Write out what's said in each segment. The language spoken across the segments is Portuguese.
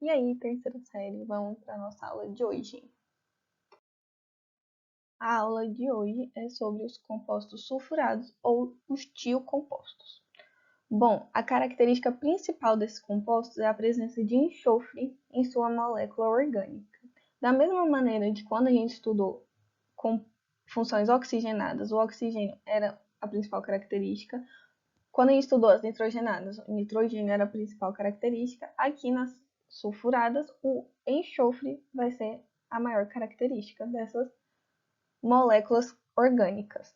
E aí, terceira série, vamos para a nossa aula de hoje. A aula de hoje é sobre os compostos sulfurados ou os tiocompostos. Bom, a característica principal desses compostos é a presença de enxofre em sua molécula orgânica. Da mesma maneira de quando a gente estudou com funções oxigenadas, o oxigênio era a principal característica. Quando a gente estudou as nitrogenadas, o nitrogênio era a principal característica. Aqui nas sulfuradas, o enxofre vai ser a maior característica dessas moléculas orgânicas.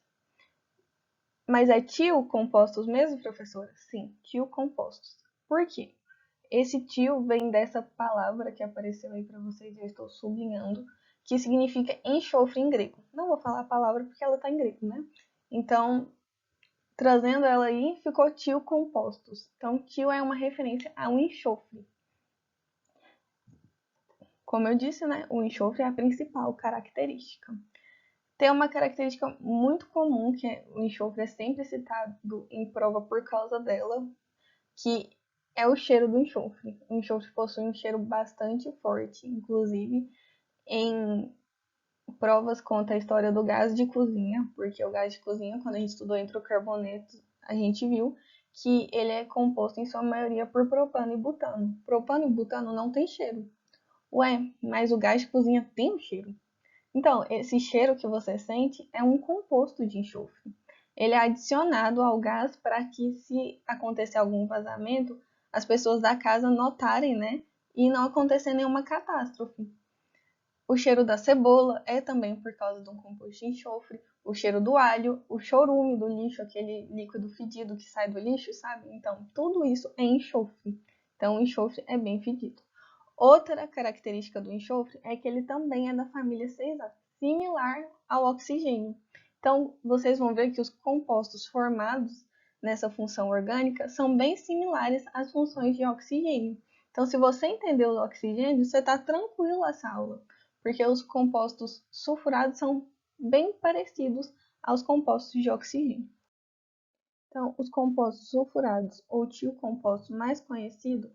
Mas é tiocompostos mesmo, professora? Sim, tiocompostos. Por quê? Esse tio vem dessa palavra que apareceu aí para vocês, eu estou sublinhando, que significa enxofre em grego. Não vou falar a palavra porque ela está em grego, né? Então, trazendo ela aí, ficou tiocompostos. Então, tio é uma referência a um enxofre. Como eu disse, né, o enxofre é a principal característica. Tem uma característica muito comum, que o enxofre é sempre citado em prova por causa dela, que é o cheiro do enxofre. O enxofre possui um cheiro bastante forte, inclusive em provas conta a história do gás de cozinha, porque o gás de cozinha, quando a gente estudou entrocarbonetos, a gente viu que ele é composto em sua maioria por propano e butano. Propano e butano não tem cheiro. Ué, mas o gás de cozinha tem um cheiro. Então, esse cheiro que você sente é um composto de enxofre. Ele é adicionado ao gás para que, se acontecer algum vazamento, as pessoas da casa notarem, né? E não acontecer nenhuma catástrofe. O cheiro da cebola é também por causa de um composto de enxofre. O cheiro do alho, o chorume do lixo, aquele líquido fedido que sai do lixo, sabe? Então, tudo isso é enxofre. Então, o enxofre é bem fedido. Outra característica do enxofre é que ele também é da família 6A, similar ao oxigênio. Então, vocês vão ver que os compostos formados nessa função orgânica são bem similares às funções de oxigênio. Então, se você entendeu o oxigênio, você está tranquilo nessa aula, porque os compostos sulfurados são bem parecidos aos compostos de oxigênio. Então, os compostos sulfurados ou tiocompostos mais conhecidos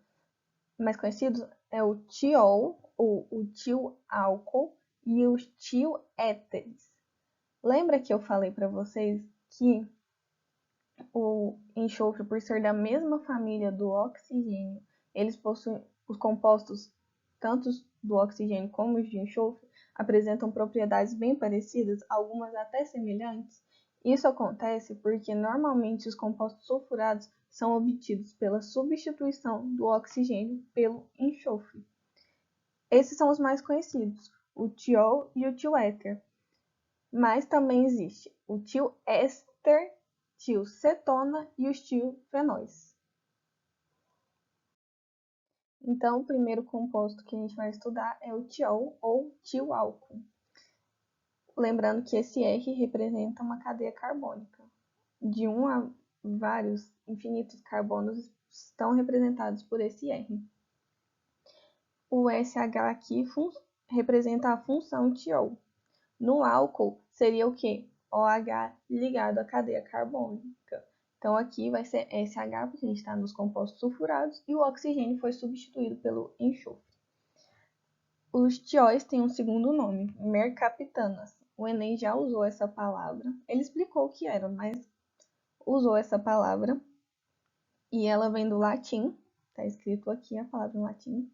é o tiol, ou o tioálcool e os tioéteres. Lembra que eu falei para vocês que o enxofre, por ser da mesma família do oxigênio, eles possuem os compostos, tanto do oxigênio como os de enxofre, apresentam propriedades bem parecidas, algumas até semelhantes? Isso acontece porque normalmente os compostos sulfurados são obtidos pela substituição do oxigênio pelo enxofre. Esses são os mais conhecidos, o tiol e o tioéter. Mas também existe o tioéster, tiocetona e os tiofenóis. Então, o primeiro composto que a gente vai estudar é o tiol ou tioálcool. Lembrando que esse R representa uma cadeia carbônica. De 1 a vários infinitos carbonos estão representados por esse R. O SH aqui representa a função tiol. No álcool, seria o quê? OH ligado à cadeia carbônica. Então, aqui vai ser SH, porque a gente está nos compostos sulfurados, e o oxigênio foi substituído pelo enxofre. Os tióis têm um segundo nome, mercaptanas. O Enem já usou essa palavra. Ele explicou o que era, mas usou essa palavra. E ela vem do latim. Está escrito aqui a palavra em latim.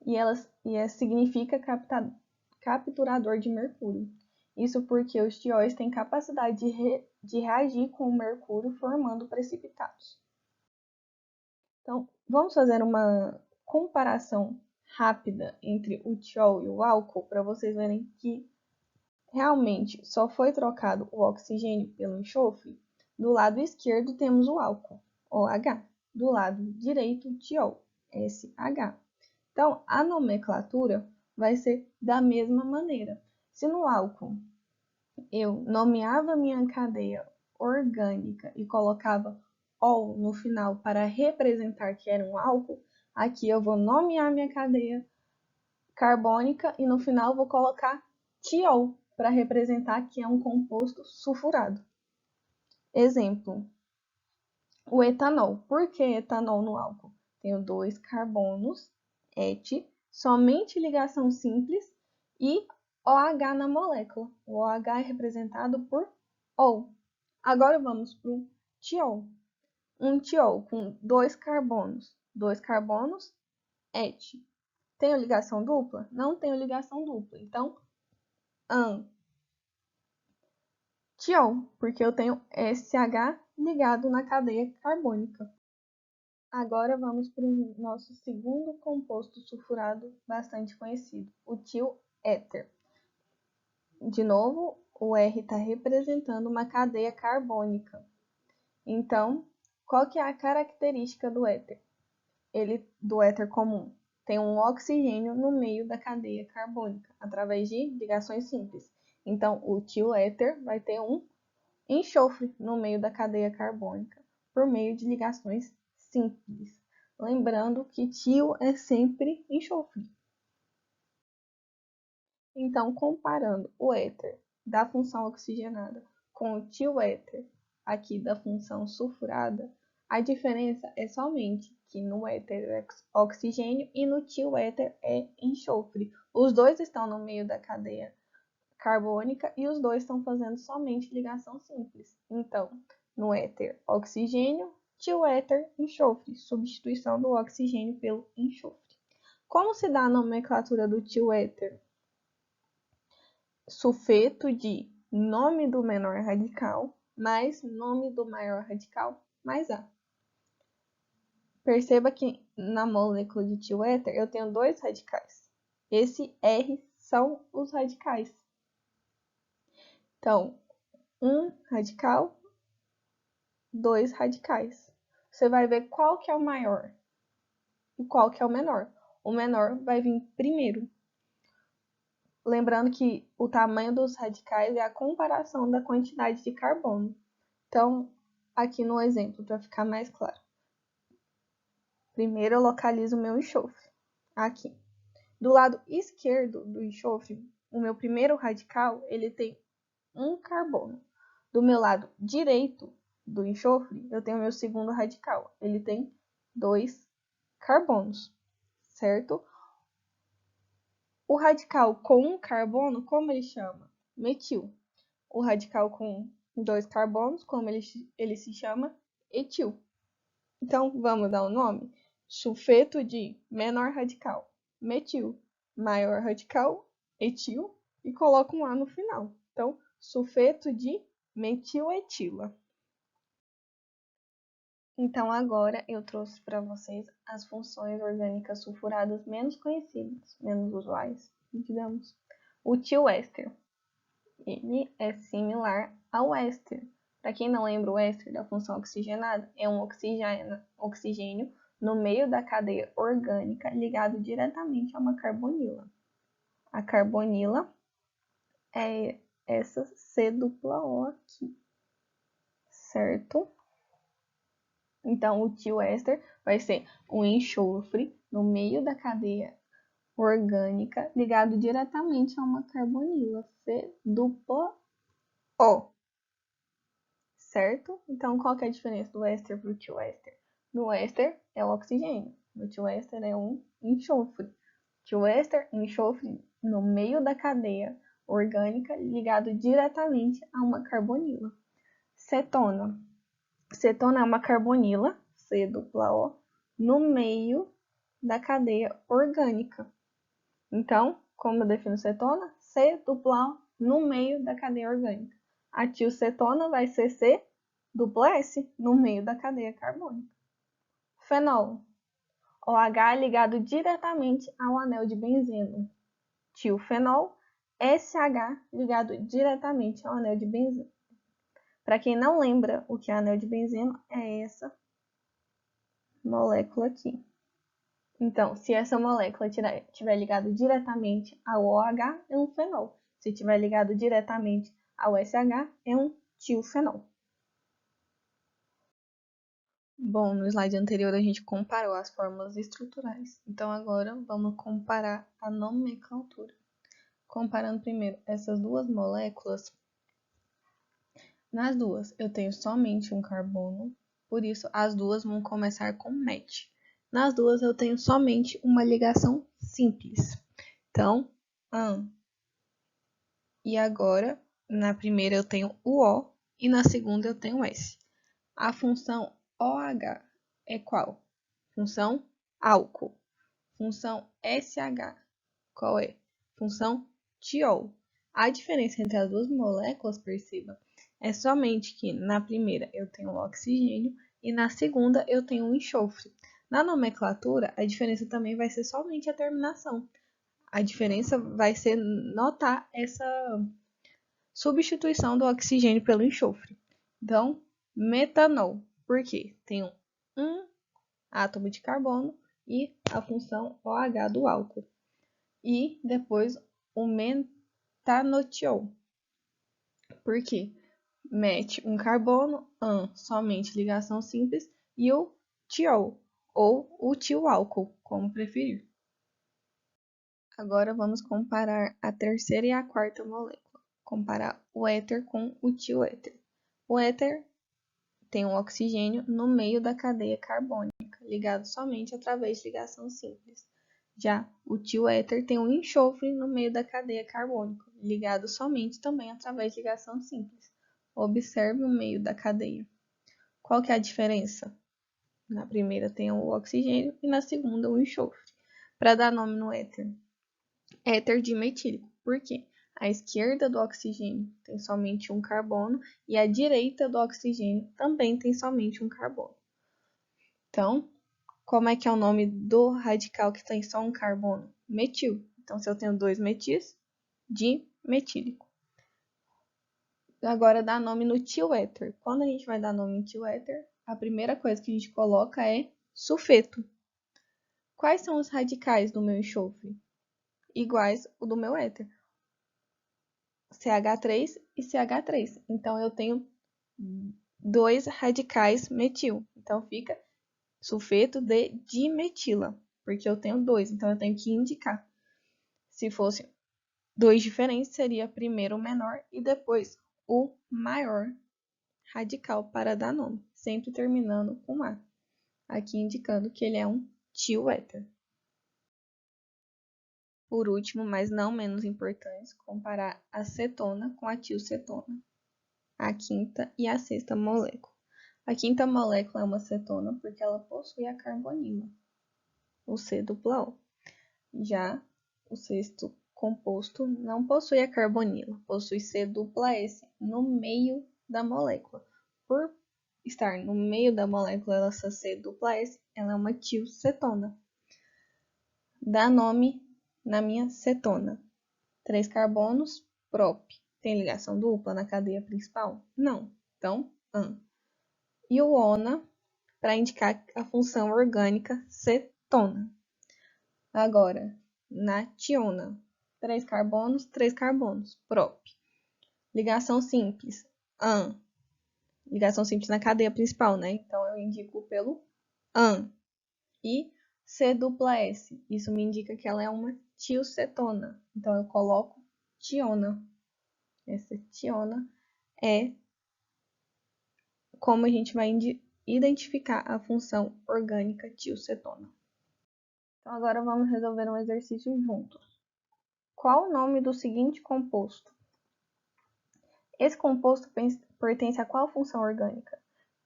E significa capturador de mercúrio. Isso porque os tióis têm capacidade de reagir com o mercúrio formando precipitados. Então, vamos fazer uma comparação rápida entre o tiol e o álcool para vocês verem que realmente só foi trocado o oxigênio pelo enxofre. Do lado esquerdo temos o álcool, OH. Do lado direito, o tiol, SH. Então, a nomenclatura vai ser da mesma maneira. Se no álcool eu nomeava minha cadeia orgânica e colocava ol no final para representar que era um álcool, aqui eu vou nomear minha cadeia carbônica e no final vou colocar tiol para representar que é um composto sulfurado. Exemplo, o etanol. Por que etanol no álcool? tenho 2 carbonos, et, somente ligação simples e OH na molécula. O OH é representado por O. Agora vamos para o tiol. Um tiol com 2 carbonos. 2 carbonos, et. Tenho ligação dupla? Não tenho ligação dupla. Então, tiol, porque eu tenho SH ligado na cadeia carbônica. Agora vamos para o nosso segundo composto sulfurado bastante conhecido, o tioéter. De novo, o R está representando uma cadeia carbônica. Então, qual que é a característica do éter? Do éter comum? Tem um oxigênio no meio da cadeia carbônica, através de ligações simples. Então, o tioéter vai ter um enxofre no meio da cadeia carbônica, por meio de ligações simples. Lembrando que tio é sempre enxofre. Então, comparando o éter da função oxigenada com o tioéter aqui da função sulfurada, a diferença é somente que no éter é oxigênio e no tioéter é enxofre. Os dois estão no meio da cadeia carbônica e os dois estão fazendo somente ligação simples. Então, no éter oxigênio, tioéter, enxofre, substituição do oxigênio pelo enxofre. Como se dá a nomenclatura do tioéter? Sulfeto de nome do menor radical mais nome do maior radical mais A. Perceba que na molécula de tioéter eu tenho 2 radicais. Esse R são os radicais. Então, 1 radical, 2 radicais. Você vai ver qual que é o maior e qual que é o menor. O menor vai vir primeiro. Lembrando que o tamanho dos radicais é a comparação da quantidade de carbono. Então, aqui no exemplo, para ficar mais claro. Primeiro eu localizo o meu enxofre. Aqui. Do lado esquerdo do enxofre, o meu primeiro radical, ele tem 1 carbono. Do meu lado direito do enxofre, eu tenho o meu segundo radical. Ele tem 2 carbonos, certo? O radical com 1 carbono, como ele chama? Metil. O radical com 2 carbonos, como ele se chama? Etil. Então, vamos dar o nome? Sulfeto de menor radical, metil. Maior radical, etil. E coloco um A no final. Então, sulfeto de metiletila. Então, agora eu trouxe para vocês as funções orgânicas sulfuradas menos conhecidas, menos usuais, digamos. O tioéster. Ele é similar ao éster. Para quem não lembra, o éster da função oxigenada é um oxigênio no meio da cadeia orgânica ligado diretamente a uma carbonila. A carbonila é essa C-O aqui, certo? Então, o tioéster vai ser um enxofre no meio da cadeia orgânica ligado diretamente a uma carbonila, C-O. Certo? Então, qual que é a diferença do éster para o tioéster? No éster é o oxigênio, no tioéster é um enxofre. Tioéster, enxofre no meio da cadeia orgânica ligado diretamente a uma carbonila. Cetona. Cetona é uma carbonila, C-O, no meio da cadeia orgânica. Então, como eu defino cetona? C-O no meio da cadeia orgânica. A tilcetona vai ser C-S no meio da cadeia carbônica. Fenol. OH ligado diretamente ao anel de benzeno. Tilfenol. SH ligado diretamente ao anel de benzeno. Para quem não lembra o que é anel de benzeno, é essa molécula aqui. Então, se essa molécula estiver ligada diretamente ao OH, é um fenol. Se estiver ligado diretamente ao SH, é um tilfenol. Bom, no slide anterior a gente comparou as fórmulas estruturais. Então, agora vamos comparar a nomenclatura. Comparando primeiro essas duas moléculas, nas duas eu tenho somente um carbono, por isso as duas vão começar com met. Nas duas eu tenho somente uma ligação simples. Então, e agora, na primeira eu tenho o O e na segunda eu tenho o S. A função OH é qual? Função álcool. Função SH, qual é? Função tiol. A diferença entre as duas moléculas, perceba, é somente que na primeira eu tenho o oxigênio e na segunda eu tenho o enxofre. Na nomenclatura, a diferença também vai ser somente a terminação. A diferença vai ser notar essa substituição do oxigênio pelo enxofre. Então, metanol. Por quê? Tem um átomo de carbono e a função OH do álcool. E depois o metanotiol. Por quê? Mete um carbono, somente ligação simples, e o tiol, ou o tioálcool, como preferir. Agora vamos comparar a terceira e a quarta molécula. Comparar o éter com o tioéter. O éter tem um oxigênio no meio da cadeia carbônica, ligado somente através de ligação simples. Já o tioéter tem um enxofre no meio da cadeia carbônica, ligado somente também através de ligação simples. Observe o meio da cadeia. Qual que é a diferença? Na primeira tem o oxigênio e na segunda o enxofre. Para dar nome no éter, éter dimetílico. Por quê? A esquerda do oxigênio tem somente um carbono e a direita do oxigênio também tem somente um carbono. Então, como é que é o nome do radical que tem só um carbono? Metil. Então, se eu tenho dois metis, dimetílico. Agora, dá nome no tioéter. Quando a gente vai dar nome em tioéter, a primeira coisa que a gente coloca é sulfeto. Quais são os radicais do meu enxofre? Iguais o do meu éter. CH3 e CH3. Então, eu tenho dois radicais metil. Então, fica sulfeto de dimetila, porque eu tenho dois. Então, eu tenho que indicar. Se fosse dois diferentes, seria primeiro o menor e depois o maior radical para dar nome, sempre terminando com A. Aqui indicando que ele é um tioéter. Por último, mas não menos importante, comparar a cetona com a tiocetona, a quinta e a sexta molécula. A quinta molécula é uma cetona porque ela possui a carbonila, o C-O. Já o sexto composto não possui a carbonila, possui C-S no meio da molécula. Por estar no meio da molécula, essa C-S, ela é uma tiocetona. Dá nome na minha cetona. 3 carbonos, prop. Tem ligação dupla na cadeia principal? Não. Então, an. E o ona, para indicar a função orgânica cetona. Agora, na tiona, 3 carbonos, prop. Ligação simples, an. Ligação simples na cadeia principal, né? Então, eu indico pelo an. E C-S, isso me indica que ela é uma tiocetona. Então, eu coloco tiona. Essa tiona é como a gente vai identificar a função orgânica tiocetona. Então, agora vamos resolver um exercício juntos. Qual o nome do seguinte composto? Esse composto pertence a qual função orgânica?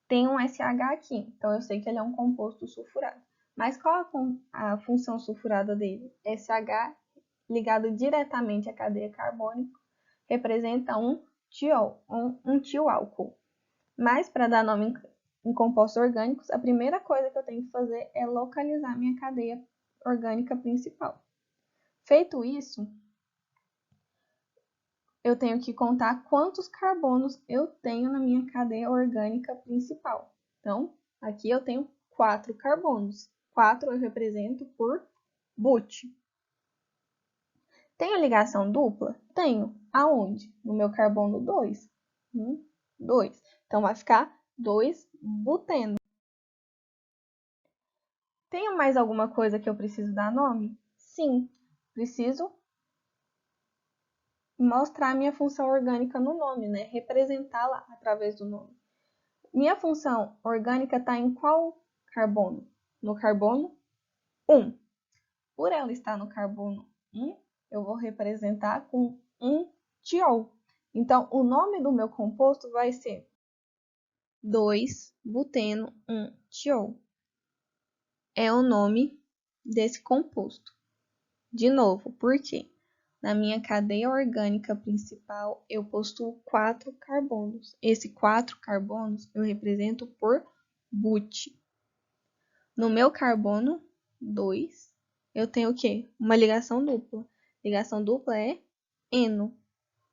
Tem um SH aqui, então eu sei que ele é um composto sulfurado. Mas qual a função sulfurada dele? SH ligado diretamente à cadeia carbônica representa um tiol, um tioálcool. Mas para dar nome em compostos orgânicos, a primeira coisa que eu tenho que fazer é localizar minha cadeia orgânica principal. Feito isso, eu tenho que contar quantos carbonos eu tenho na minha cadeia orgânica principal. Então, aqui eu tenho 4 carbonos. 4 eu represento por but. Tenho ligação dupla? Tenho. Aonde? No meu carbono 2. 2. Então, vai ficar 2 buteno. Tenho mais alguma coisa que eu preciso dar nome? Sim, preciso mostrar a minha função orgânica no nome, né? Representá-la através do nome. Minha função orgânica está em qual carbono? No carbono 1. Por ela estar no carbono 1, eu vou representar com 1 tiol. Então, o nome do meu composto vai ser 2-buteno 1-tiol. É o nome desse composto. De novo, por quê? Na minha cadeia orgânica principal, eu possuo 4 carbonos. Esses 4 carbonos eu represento por but. No meu carbono 2, eu tenho o quê? Uma ligação dupla. Ligação dupla é eno.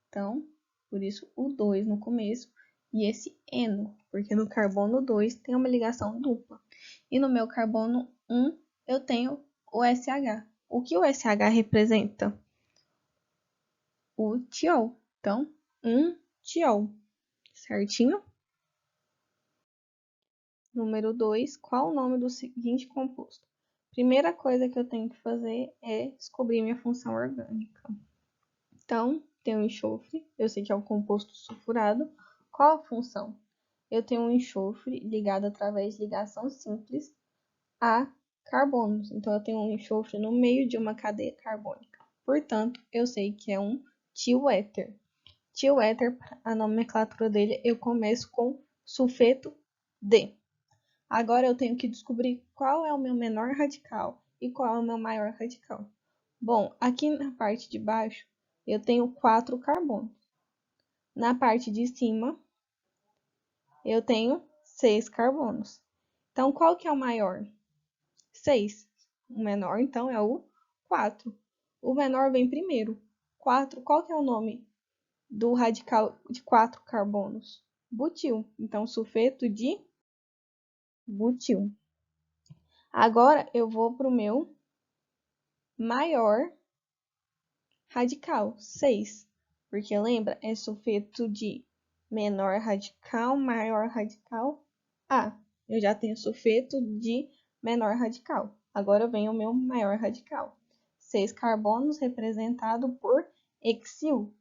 Então, por isso o 2 no começo e esse eno, porque no carbono 2 tem uma ligação dupla. E no meu carbono 1, eu tenho o SH. O que o SH representa? O tiol. Então, 1 tiol. Certinho? Número 2, qual o nome do seguinte composto? Primeira coisa que eu tenho que fazer é descobrir minha função orgânica. Então, tem o enxofre, eu sei que é o composto sulfurado. Qual a função? Eu tenho um enxofre ligado através de ligação simples a carbonos. Então, eu tenho um enxofre no meio de uma cadeia carbônica. Portanto, eu sei que é um tioéter. Tioéter, a nomenclatura dele, eu começo com sulfeto D. Agora eu tenho que descobrir qual é o meu menor radical e qual é o meu maior radical. Bom, aqui na parte de baixo eu tenho 4 carbonos. Na parte de cima eu tenho 6 carbonos. Então, qual que é o maior? 6. O menor, então, é o 4. O menor vem primeiro. 4, qual que é o nome do radical de 4 carbonos? Butil. Então, sulfeto de butil. Agora eu vou para o meu maior radical, 6. Porque lembra, é sulfeto de menor radical, maior radical, A. Eu já tenho sulfeto de menor radical. Agora vem o meu maior radical. 6 carbonos representado por hexil.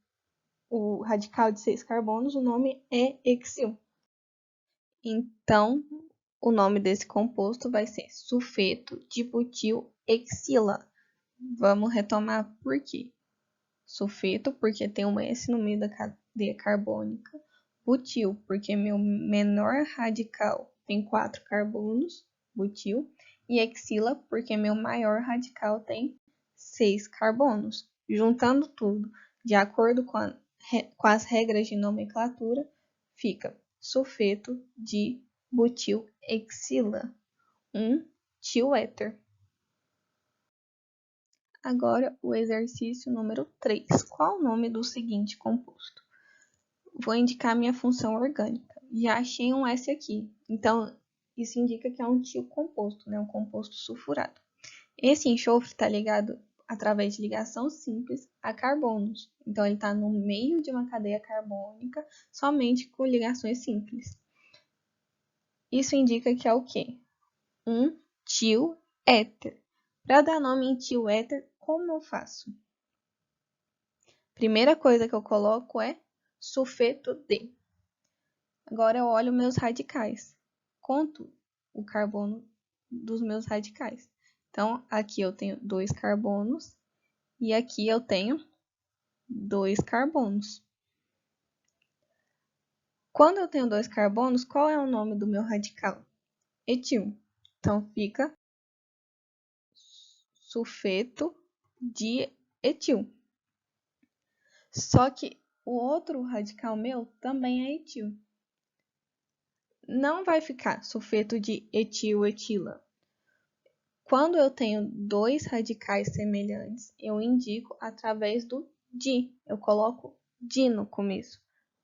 O radical de 6 carbonos, o nome é hexil. Então, o nome desse composto vai ser sulfeto de butil hexila. Vamos retomar por quê? Sulfeto, porque tem um S no meio da cadeia carbônica. Butil, porque meu menor radical tem 4 carbonos, butil. E hexila, porque meu maior radical tem 6 carbonos. Juntando tudo, de acordo com as regras de nomenclatura, fica sulfeto de butil hexila, um tioéter. Agora, o exercício número 3. Qual o nome do seguinte composto? Vou indicar minha função orgânica. Já achei um S aqui. Então, isso indica que é um tio composto, né? Um composto sulfurado. Esse enxofre está ligado através de ligação simples a carbonos. Então, ele está no meio de uma cadeia carbônica somente com ligações simples. Isso indica que é o quê? Um tioéter. Para dar nome em tioéter, como eu faço? Primeira coisa que eu coloco é sulfeto D. Agora eu olho meus radicais. Conto o carbono dos meus radicais. Então, aqui eu tenho 2 carbonos e aqui eu tenho 2 carbonos. Quando eu tenho 2 carbonos, qual é o nome do meu radical? Etil. Então, fica sulfeto de etil. Só que o outro radical meu também é etil. Não vai ficar sulfeto de etil-etila. Quando eu tenho 2 radicais semelhantes, eu indico através do di. Eu coloco di no começo.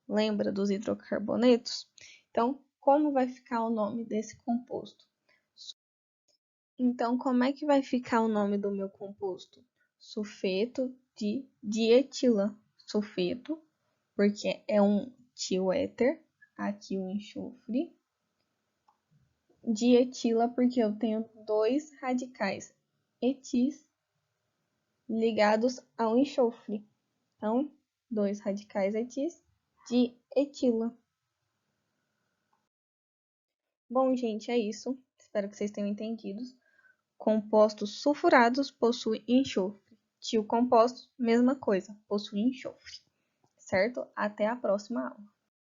Lembra dos hidrocarbonetos? Então, como vai ficar o nome desse composto? Então, como é que vai ficar o nome do meu composto? Sulfeto de dietila. Sulfeto, porque é um tioéter. Aqui o enxofre. Dietila, porque eu tenho 2 radicais etis ligados ao enxofre. Então, 2 radicais etis de etila. Bom, gente, é isso. Espero que vocês tenham entendido. Compostos sulfurados possuem enxofre. Tio compostos, mesma coisa, possuem enxofre. Certo? Até a próxima aula.